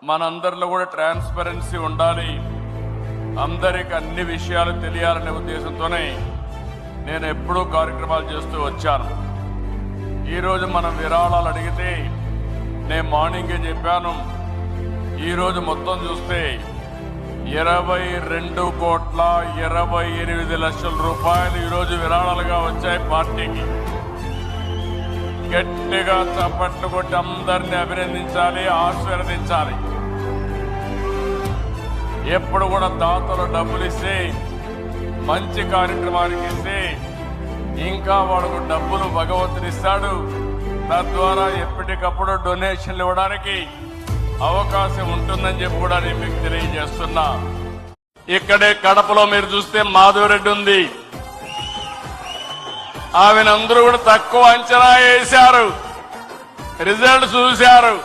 మనందరిలో కూడా ట్రాన్స్పరెన్సీ ఉండాలి, అందరికి అన్ని విషయాలు తెలియాలనే ఉద్దేశంతోనే నేను ఎప్పుడూ కార్యక్రమాలు చేస్తూ వచ్చాను. ఈరోజు మనం విరాళాలు అడిగితే నేను మార్నింగే చెప్పాను, ఈరోజు మొత్తం చూస్తే 22,28,00,000 రూపాయలు ఈరోజు విరాళాలుగా వచ్చాయి పార్టీకి. గట్టిగా చప్పట్లు కొట్టి అందరినీ అభినందించాలి, ఆశీర్వదించాలి. ఎప్పుడు కూడా దాతలు డబ్బులు ఇస్తే, మంచి కార్యక్రమానికి ఇస్తే ఇంకా వాళ్ళకు డబ్బులు భగవంతుడు ఇస్తాడు. తద్వారా ఎప్పటికప్పుడు డొనేషన్లు ఇవ్వడానికి అవకాశం ఉంటుందని చెప్పి కూడా నేను మీకు తెలియజేస్తున్నా. ఇక్కడే కడపలో మీరు చూస్తే మాధవరెడ్డి ఉంది, ఆమెనందరూ కూడా తక్కువ అంచనా వేశారు, రిజల్ట్ చూశారు,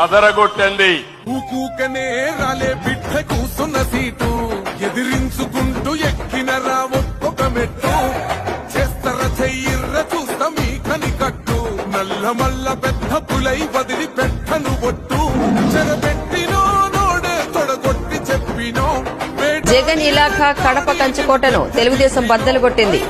అదరగొట్టండి. ఊకూకనే రాలే బిడ్డ కూసున్న సీటు ఎదిరించుకుంటూ ఎక్కినరా ఒక్కొక్క మెట్టు చేస్తర చెయ్యిర్ర చూస్తా మీ కని కట్టు నల్ల మల్ల పెద్ద పులై వదిలి పెట్టను ఒట్టు చెరబెట్టినో నోడే తొడగొట్టి చెప్పినో జగన్ ఇలాఖా కడప కంచుకోటను తెలుగుదేశం బద్దలు కొట్టింది.